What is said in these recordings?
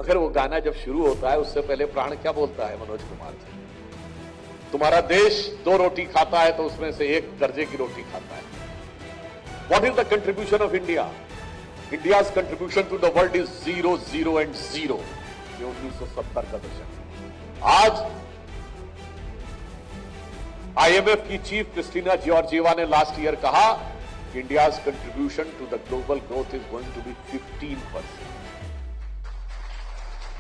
अगर वो गाना जब शुरू होता है उससे पहले प्राण क्या बोलता है मनोज कुमार से? तुम्हारा देश 2 रोटी खाता है तो उसमें से 1 दर्जे की रोटी खाता है। What is the contribution of India? India's contribution to the world is 0, 0 and 0। ये 1970 का दशक। आज IMF की चीफ क्रिस्टीना जॉर्जिएवा ने लास्ट ईयर कहा कि India's contribution to the global growth is going to be 15%।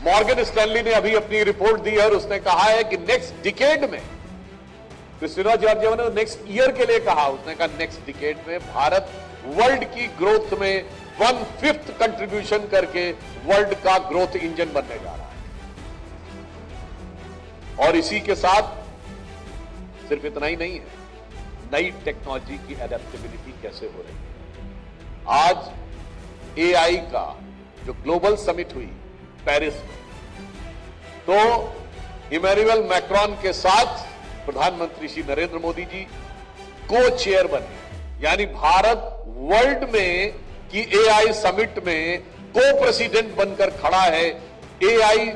Morgan Stanley ने अभी अपनी रिपोर्ट दी है और उसने कहा है कि नेक्स्ट डिकेड में, क्रिस्टीना जॉर्जिएवा ने नेक्स्ट ईयर के लिए कहा, उसने कहा नेक्स्ट डिकेड में भारत वर्ल्ड की ग्रोथ में 1/5 कंट्रीब्यूशन करके वर्ल्ड का ग्रोथ इंजन बनने जा रहा है। और इसी के साथ सिर्फ इतना ही नहीं है, नई टेक्नोलॉजी की एडेप्टेबिलिटी कैसे हो रही है। आज एआई का जो ग्लोबल समिट हुई पेरिस में, तो इमैनुअल मैक्रॉन के साथ प्रधानमंत्री श्री नरेंद्र मोदी जी को चेयर बने, यानी भारत वर्ल्ड में की एआई समिट में को प्रेसिडेंट बनकर खड़ा है। एआई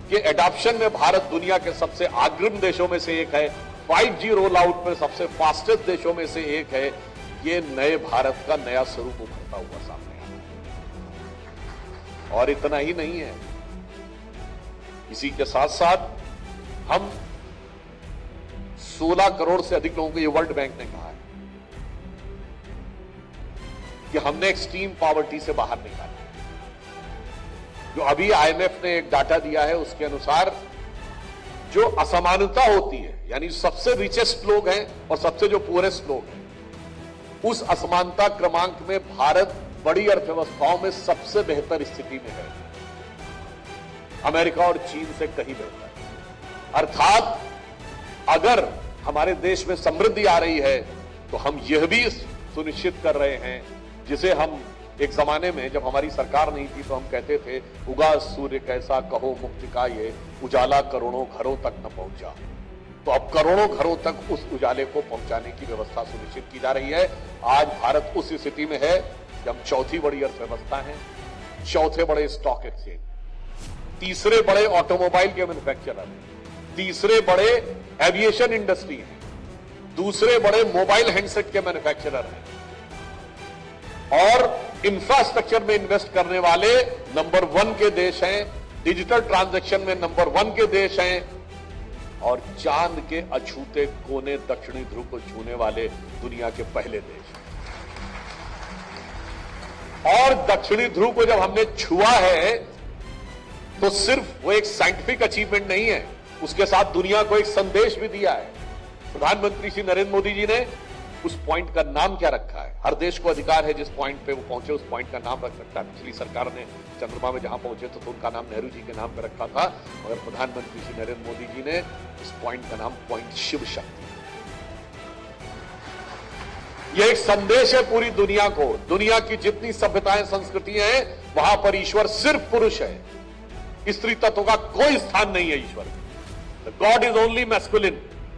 के एडॉप्शन में भारत दुनिया के सबसे अग्रिम देशों में से एक है, 5G रोल आउट में सबसे फास्टेस्ट देशों में से एक है। ये नए भारत का नया स्वरूप उभरता हुआ सामने आ रहा है। और इतना ही नहीं है, इसी के साथ साथ हम 16 करोड़ से अधिक लोगों को, ये वर्ल्ड बैंक ने कहा है कि हमने एक्सट्रीम पॉवर्टी से बाहर निकाला। जो अभी आईएमएफ ने एक डाटा दिया है उसके अनुसार जो असमानता होती है, यानी सबसे रिचेस्ट लोग हैं और सबसे जो पुअरेस्ट लोग हैं, उस असमानता क्रमांक में भारत बड़ी अर्थव्यवस्थाओं में सबसे बेहतर स्थिति में है, अमेरिका और चीन से कहीं बेहतर। अर्थात अगर हमारे देश में समृद्धि आ रही है तो हम यह भी सुनिश्चित कर रहे हैं, जिसे हम एक जमाने में जब हमारी सरकार नहीं थी तो हम कहते थे, उगा सूर्य कैसा कहो मुक्ति का ये, उजाला करोड़ों घरों तक न पहुंचा। तो अब करोड़ों घरों तक उस उजाले को पहुंचाने की व्यवस्था सुनिश्चित की जा रही है। आज भारत उस स्थिति में है कि हम चौथी बड़ी अर्थव्यवस्था है, चौथे बड़े स्टॉक एक्सचेंज, तीसरे बड़े ऑटोमोबाइल के मैन्युफैक्चरर, तीसरे बड़े एविएशन इंडस्ट्री हैं, दूसरे बड़े मोबाइल हैंडसेट के मैन्युफैक्चरर हैं, और इंफ्रास्ट्रक्चर में इन्वेस्ट करने वाले नंबर 1 के देश हैं, डिजिटल ट्रांजैक्शन में नंबर 1 के देश हैं, और चांद के अछूते कोने दक्षिणी ध्रुव को छूने वाले दुनिया के पहले देश हैं। और दक्षिणी ध्रुव को जब हमने छुआ है तो सिर्फ वो एक साइंटिफिक अचीवमेंट नहीं है, उसके साथ दुनिया को एक संदेश भी दिया है। प्रधानमंत्री श्री नरेंद्र मोदी जी ने उस पॉइंट का नाम क्या रखा है? हर देश को अधिकार है जिस पॉइंट पे वो पहुंचे उस पॉइंट का नाम रख सकता है। पिछली सरकार ने चंद्रमा में जहां पहुंचे तो उनका नाम नेहरू जी के नाम पे रखा था, मगर प्रधानमंत्री श्री नरेंद्र मोदी जी ने उस पॉइंट का नाम पॉइंट शिव शक्ति। यह एक संदेश है पूरी दुनिया को, दुनिया की जितनी सभ्यताएं संस्कृतियां हैं वहां पर ईश्वर सिर्फ पुरुष है, स्त्री तत्व का कोई स्थान नहीं है ईश्वर में। God is only masculine,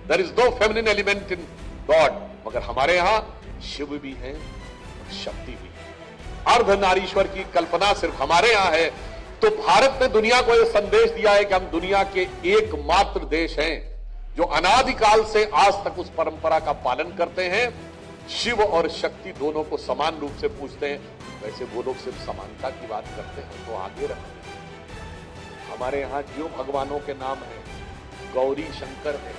there is no feminine element in God. मगर हमारे यहां शिव भी है और शक्ति भी है। अर्धनारीश्वर की कल्पना सिर्फ हमारे यहां है। तो भारत ने दुनिया को यह संदेश दिया है कि हम दुनिया के एकमात्र देश हैं जो अनादिकाल से आज तक उस परंपरा का पालन करते हैं, शिव और शक्ति दोनों को समान रूप से पूजते हैं। वैसे वो लोग सिर्फ समानता की बात करते हैं तो आगे रखते हैं। हमारे यहां जो भगवानों के नाम हैं, गौरी शंकर है,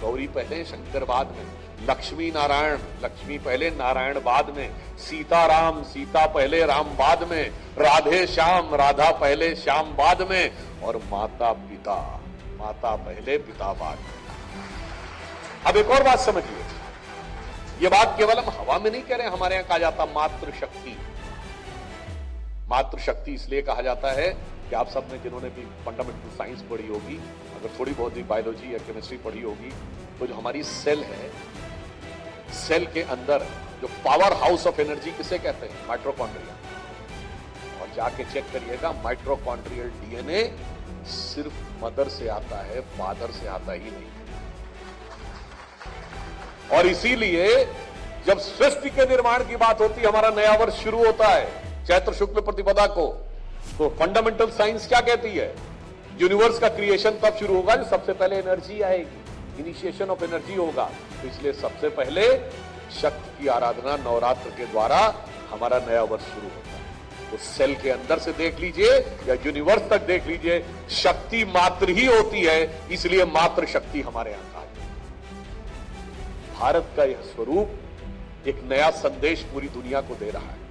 गौरी पहले शंकर बाद में, लक्ष्मी नारायण, लक्ष्मी पहले नारायण बाद में, सीताराम, सीता पहले राम बाद में, राधे श्याम, राधा पहले श्याम बाद में, और माता पिता, माता पहले पिता बाद में। अब एक और बात समझिए, यह बात केवल हम हवा में नहीं कह रहे हैं। हमारे यहां कहा जाता मातृशक्ति। मातृशक्ति इसलिए कहा जाता है कि आप सब ने जिन्होंने भी फंडामेंटल साइंस पढ़ी होगी, अगर थोड़ी बहुत भी बायोलॉजी या केमिस्ट्री पढ़ी होगी, तो जो हमारी सेल है, सेल के अंदर जो पावर हाउस ऑफ एनर्जी किसे कहते हैं? माइटोकॉन्ड्रिया। और जाके चेक करिएगा, माइटोकॉन्ड्रियल डीएनए सिर्फ मदर से आता है, फादर से आता ही नहीं। और इसीलिए जब सृष्टि के निर्माण की बात होती है, हमारा नया वर्ष शुरू होता है चैत्र शुक्ल प्रतिपदा को, तो फंडामेंटल साइंस क्या कहती है? यूनिवर्स का क्रिएशन तब शुरू होगा जब सबसे पहले एनर्जी आएगी, इनिशिएशन ऑफ एनर्जी होगा। तो इसलिए सबसे पहले शक्ति की आराधना नवरात्र के द्वारा हमारा नया वर्ष शुरू होता है। तो सेल के अंदर से देख लीजिए या यूनिवर्स तक देख लीजिए, शक्ति मात्र ही होती है, इसलिए मात्र शक्ति हमारे यहां कहा जाता है। भारत का यह स्वरूप एक नया संदेश पूरी दुनिया को दे रहा है।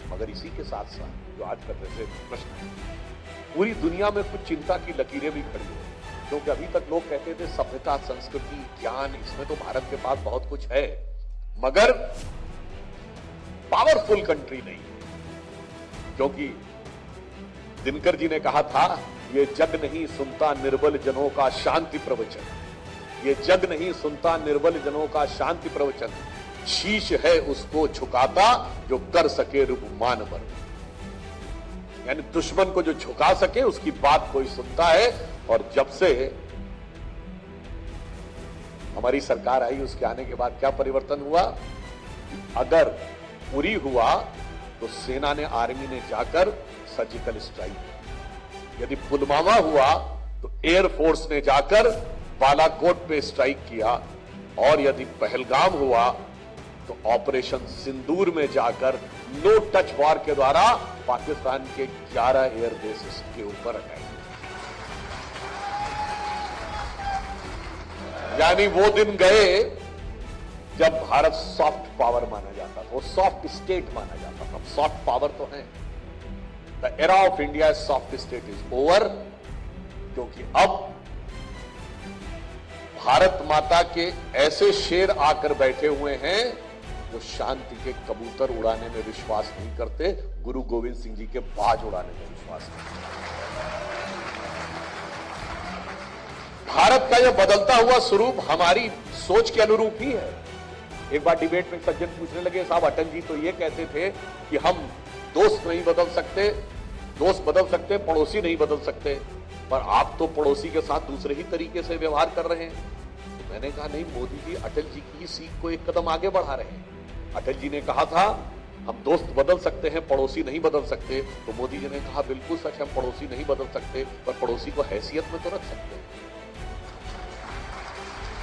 मगर इसी के साथ साथ जो आज का जैसे प्रश्न है, पूरी दुनिया में कुछ चिंता की लकीरें भी खड़ी हो, क्योंकि अभी तक लोग कहते थे सभ्यता, संस्कृति, ज्ञान, इसमें तो भारत के पास बहुत कुछ है, मगर पावरफुल कंट्री नहीं है। क्योंकि दिनकर जी ने कहा था, ये जग नहीं सुनता निर्बल जनों का शांति प्रवचन, ये जग नहीं सुनता निर्बल जनों का शांति प्रवचन, शीश है उसको झुकाता जो कर सके रुपमान पर। यानी दुश्मन को जो झुका सके उसकी बात कोई सुनता है। और जब से हमारी सरकार आई, उसके आने के बाद क्या परिवर्तन हुआ? अगर उरी हुआ तो सेना ने, आर्मी ने जाकर सर्जिकल स्ट्राइक, यदि पुलवामा हुआ तो एयरफोर्स ने जाकर बालाकोट पे स्ट्राइक किया, और यदि पहलगाम हुआ तो ऑपरेशन सिंदूर में जाकर नो टच वॉर के द्वारा पाकिस्तान के 11 एयरबेस के ऊपर अटैक। यानी वो दिन गए जब भारत सॉफ्ट पावर माना जाता था, वो सॉफ्ट स्टेट माना जाता था। सॉफ्ट पावर तो है, the era of India soft state is over, क्योंकि अब भारत माता के ऐसे शेर आकर बैठे हुए हैं जो शांति के कबूतर उड़ाने में विश्वास नहीं करते, गुरु गोविंद सिंह जी के बाज उड़ाने में विश्वास करते। भारत का यह बदलता हुआ स्वरूप हमारी सोच के अनुरूप ही है। एक बार डिबेट में सज्जन पूछने लगे, साहब अटल जी तो ये कहते थे कि हम दोस्त नहीं बदल सकते, दोस्त बदल सकते, पड़ोसी नहीं बदल सकते, पर आप तो पड़ोसी के साथ दूसरे ही तरीके से व्यवहार कर रहे हैं। तो मैंने कहा नहीं, मोदी जी अटल जी की सीख को एक कदम आगे बढ़ा रहे हैं। अटल जी ने कहा था हम दोस्त बदल सकते हैं, पड़ोसी नहीं बदल सकते, तो मोदी जी ने कहा बिल्कुल सच, हम पड़ोसी नहीं बदल सकते, पर पड़ोसी को हैसियत में तो रख सकते हैं।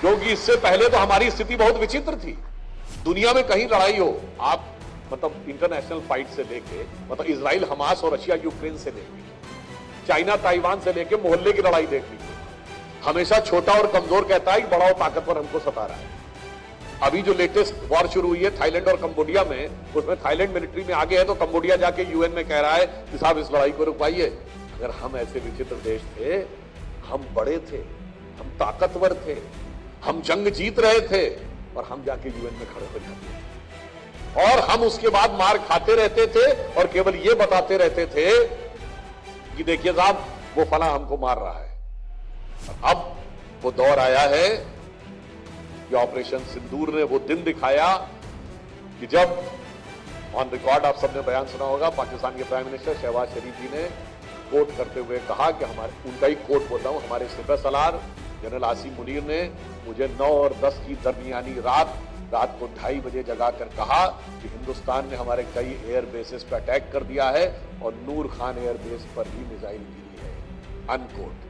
क्योंकि इससे पहले तो हमारी स्थिति बहुत विचित्र थी। दुनिया में कहीं लड़ाई हो, आप मतलब इंटरनेशनल फाइट से लेके, मतलब इजराइल हमास और रशिया यूक्रेन से लेके, चाइना ताइवान से लेके मोहल्ले की लड़ाई देख लीजिए, हमेशा छोटा और कमजोर कहता है कि बड़ा और ताकतवर हमको सता रहा है। अभी जो लेटेस्ट वॉर शुरू हुई है थाईलैंड और कंबोडिया में, उसमें थाईलैंड मिलिट्री में आगे है तो कंबोडिया जाके यूएन में कह रहा है कि साहब इस लड़ाई को रुकवाइए। अगर हम ऐसे विचित्र देश थे, हम बड़े थे, हम ताकतवर थे, हम जंग जीत रहे थे, और हम जाके यूएन में खड़े हो जाते, और हम उसके बाद मार खाते रहते थे और केवल ये बताते रहते थे कि देखिए साहब वो फला हमको मार रहा है। अब वो दौर आया है कि ऑपरेशन सिंदूर ने वो दिन दिखाया कि जब ऑन रिकॉर्ड आप सबने बयान सुना होगा, पाकिस्तान के प्राइम मिनिस्टर शहबाज शरीफ जी ने कोट करते हुए कहा कि हमारे, उनका ही कोट बोल रहा हूं, हमारे सिपह सलार जनरल आसिम मुनीर ने मुझे 9 और 10 की दरमियानी रात को 2:30 बजे जगाकर कहा कि हिंदुस्तान ने हमारे कई एयर बेसेस पर अटैक कर दिया है और नूर खान एयरबेस पर भी मिसाइल गिरी है, अनकोट।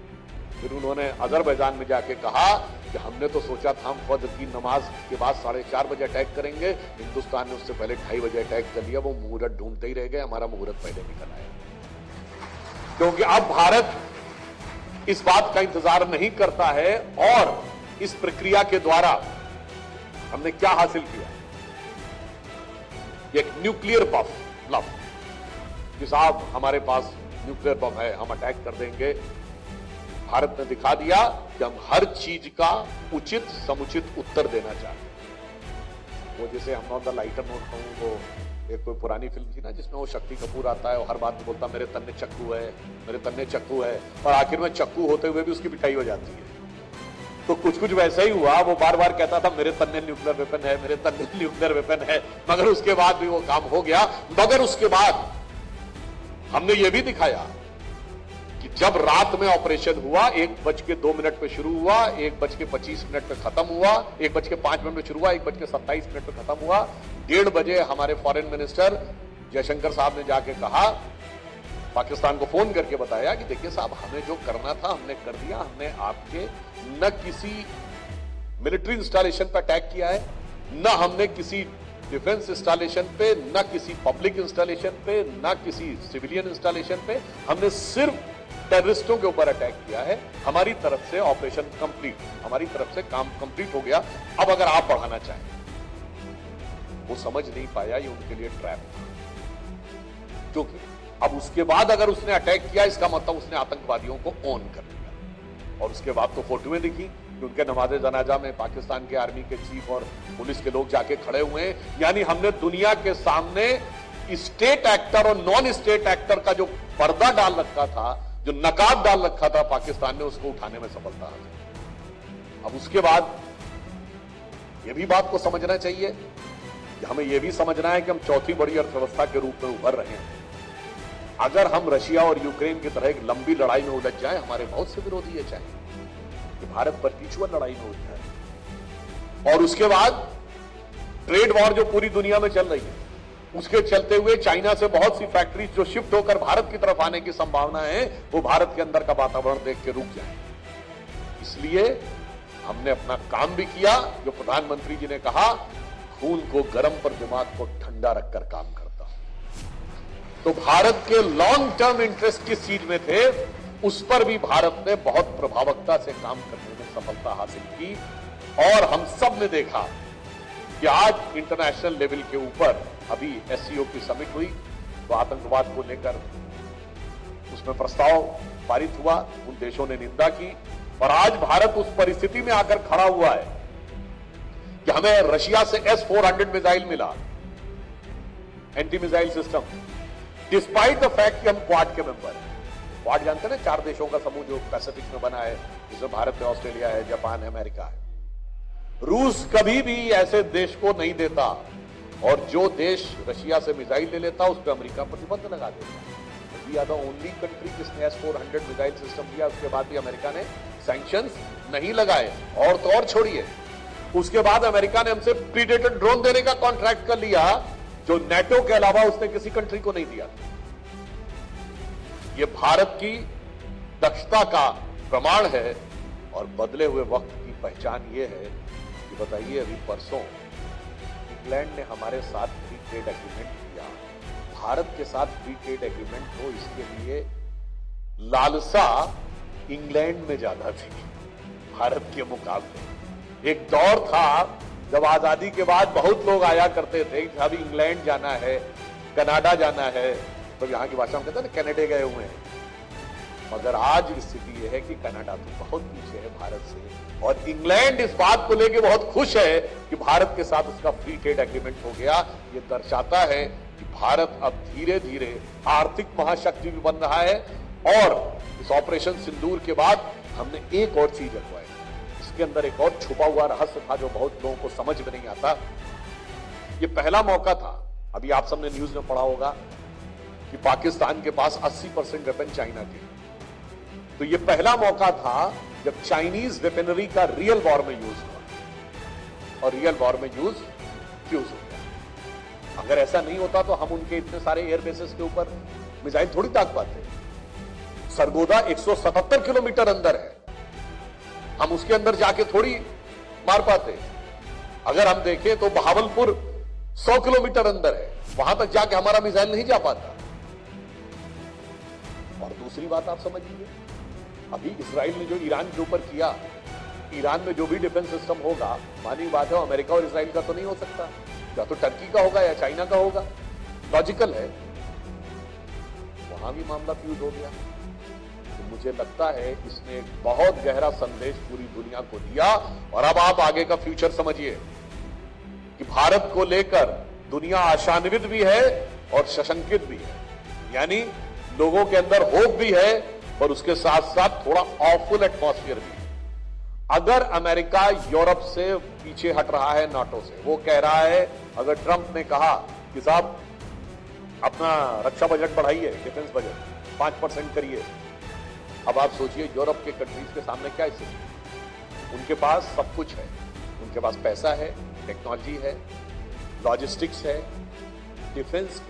फिर उन्होंने अजरबैजान में जाके कहा कि हमने तो सोचा था हम फजर की नमाज के बाद 4:30 बजे अटैक करेंगे, हिंदुस्तान ने उससे पहले 2:30 बजे अटैक कर लिया। वो मुहूर्त ढूंढते ही रह गए, हमारा मुहूर्त पहले निकल आया। क्योंकि अब भारत इस बात का इंतजार नहीं करता है, और इस प्रक्रिया के द्वारा हमने क्या हासिल किया, एक न्यूक्लियर ब्लफ कि साहब हमारे पास न्यूक्लियर बम है, हम अटैक कर देंगे। भारत ने दिखा दिया कि हम हर चीज का उचित समुचित उत्तर देना चाहते हैं। वो जैसे हम नॉट द लाइटर नोट कहूं, वो एक कोई पुरानी फिल्म थी ना जिसमें वो शक्ति कपूर आता है और हर बात में बोलता मेरे तन्ने चक्कू है, मेरे तन्ने चक्कू है, और आखिर में चक्कू होते हुए भी उसकी पिटाई हो जाती है। तो कुछ वैसा ही हुआ, वो बार बार कहता था मेरे तन्ने न्यूक्लियर वेपन है, मेरे तन्ने न्यूक्लियर वेपन है, मगर उसके बाद भी वो काम हो गया। मगर उसके बाद हमने ये भी दिखाया कि जब रात में ऑपरेशन हुआ, 1:02 पे शुरू हुआ, 1:25 पे खत्म हुआ, 1:05 पे शुरू हुआ, 1:27 पे खत्म हुआ, 1:30 बजे हमारे फॉरेन मिनिस्टर जयशंकर साहब ने जाके कहा पाकिस्तान को फोन करके बताया कि देखिए साहब, हमें जो करना था हमने कर दिया। हमने आपके न किसी मिलिट्री इंस्टॉलेशन पर अटैक किया है, न हमने किसी डिफेंस इंस्टॉलेशन पे, न किसी पब्लिक इंस्टॉलेशन पे, न किसी सिविलियन इंस्टॉलेशन पे। हमने सिर्फ टेररिस्टों के ऊपर अटैक किया है। हमारी तरफ से ऑपरेशन कंप्लीट, हमारी तरफ से काम कंप्लीट हो गया। अब अगर आप बढ़ाना चाहें, वो समझ नहीं पाया ये उनके लिए ट्रैप था। क्योंकि अब उसके बाद अगर उसने अटैक किया, इसका मतलब उसने आतंकवादियों को ऑन कर दिया। और उसके बाद तो फोटोएं दिखी कि उनके नमाज़े जनाजा में पाकिस्तान के आर्मी के चीफ और पुलिस के लोग जाके खड़े हुए हैं। यानी हमने दुनिया के सामने स्टेट एक्टर और नॉन स्टेट एक्टर का जो पर्दा डाल रखा था, जो नकाब डाल रखा था पाकिस्तान ने, उसको उठाने में सफलता हासिल। अब उसके बाद यह भी बात को समझना चाहिए कि हमें यह भी समझना है कि हम चौथी बड़ी अर्थव्यवस्था के रूप में उभर रहे हैं। अगर हम रशिया और यूक्रेन की तरह एक लंबी लड़ाई में उलझ जाए, हमारे बहुत से विरोधी ये चाहेंगे कि भारत परपेचुअल लड़ाई में उलझ जाए। और उसके बाद ट्रेड वॉर जो पूरी दुनिया में चल रही है, उसके चलते हुए चाइना से बहुत सी फैक्ट्रीज जो शिफ्ट होकर भारत की तरफ आने की संभावना है, वो भारत के अंदर का वातावरण देख के रुक जाए। इसलिए हमने अपना काम भी किया। जो प्रधानमंत्री जी ने कहा, खून को गर्म पर दिमाग को ठंडा रखकर काम करता हूं। तो भारत के लॉन्ग टर्म इंटरेस्ट किस चीज में थे, उस पर भी भारत ने बहुत प्रभावकता से काम करने में सफलता हासिल की। और हम सब ने देखा कि आज इंटरनेशनल लेवल के ऊपर अभी एससीओ की समिट हुई, तो आतंकवाद को लेकर उसमें प्रस्ताव पारित हुआ। उन देशों ने निंदा की। और आज भारत उस परिस्थिति में आकर खड़ा हुआ है कि हमें रशिया से S-400 मिसाइल मिला, anti missile system, despite the fact कि हम क्वाड के मेंबर हैं। क्वाड जानते हैं ना, 4 देशों का समूह जो पैसिफिक में बना है, जिसमें भारत है, ऑस्ट्रेलिया है, जापान है, अमेरिका है। रूस कभी भी ऐसे देश को नहीं देता, और जो देश रशिया से मिसाइल ले लेता उस पर अमेरिका प्रतिबंध लगा देता। We are the only country जिसने S-400 मिसाइल सिस्टम दिया। उसके बाद भी अमेरिका ने सैंक्शंस नहीं लगाए। और तो और छोड़िए, उसके बाद अमेरिका ने हमसे प्रीडेटर ड्रोन देने का कॉन्ट्रैक्ट कर लिया, जो नेटो के अलावा उसने किसी कंट्री को नहीं दिया। यह भारत की दक्षता का प्रमाण है। और बदले हुए वक्त की पहचान यह है कि बताइए, अभी परसों इंग्लैंड ने हमारे साथ फ्री ट्रेड एग्रीमेंट किया। भारत के साथ फ्री ट्रेड एग्रीमेंट हो, इसके लिए लालसा इंग्लैंड में ज्यादा थी भारत के मुकाबले। एक दौर था जब आजादी के बाद बहुत लोग आया करते थे कि अभी इंग्लैंड जाना है, कनाडा जाना है, तो यहां की भाषा में कहते हैं ना, कनाडा गए हुए हैं। मगर आज स्थिति यह है कि कनाडा तो बहुत पीछे है भारत से, और इंग्लैंड इस बात को लेकर बहुत खुश है कि भारत के साथ उसका फ्री ट्रेड एग्रीमेंट हो गया। यह दर्शाता है कि भारत अब धीरे धीरे आर्थिक महाशक्ति भी बन रहा है। और इस ऑपरेशन सिंदूर के बाद हमने एक और चीज अगवाई। इसके अंदर एक और छुपा हुआ रहस्य था जो बहुत लोगों को समझ में नहीं आता। ये पहला मौका था, अभी आप सबने न्यूज में पढ़ा होगा कि पाकिस्तान के पास 80% वेपन चाइना के। तो ये पहला मौका था जब चाइनीज वेपनरी का रियल वॉर में यूज हुआ, और रियल वॉर में यूज फ्यूज हो गया। अगर ऐसा नहीं होता तो हम उनके इतने सारे एयर बेसेस के ऊपर मिसाइल थोड़ी ताक पाते। सरगोदा 177 किलोमीटर अंदर है, हम उसके अंदर जाके थोड़ी मार पाते। अगर हम देखें तो बहावलपुर 100 किलोमीटर अंदर है, वहां तक जाके हमारा मिसाइल नहीं जा पाता। और दूसरी बात आप समझिए, अभी इजराइल ने जो ईरान के ऊपर किया, ईरान में जो भी डिफेंस सिस्टम होगा, मानी बात है, अमेरिका और इजराइल का तो नहीं हो सकता, या तो टर्की का होगा या चाइना का होगा। लॉजिकल है। वहां भी मामला फ्यूज हो गया। तो मुझे लगता है इसने एक बहुत गहरा संदेश पूरी दुनिया को दिया। और अब आप आगे का फ्यूचर समझिए कि भारत को लेकर दुनिया आशान्वित भी है और सशंकित भी है। यानी लोगों के अंदर होप भी है, और उसके साथ साथ थोड़ा ऑफुल एटमॉस्फेयर भी है। अगर अमेरिका यूरोप से पीछे हट रहा है, नाटो से, वो कह रहा है, अगर ट्रंप ने कहा कि साहब अपना रक्षा बजट बढ़ाइए, डिफेंस बजट 5% करिए, अब आप सोचिए यूरोप के कंट्रीज के सामने क्या स्थिति। उनके पास सब कुछ है, उनके पास पैसा है, टेक्नोलॉजी है, लॉजिस्टिक्स है, डिफेंस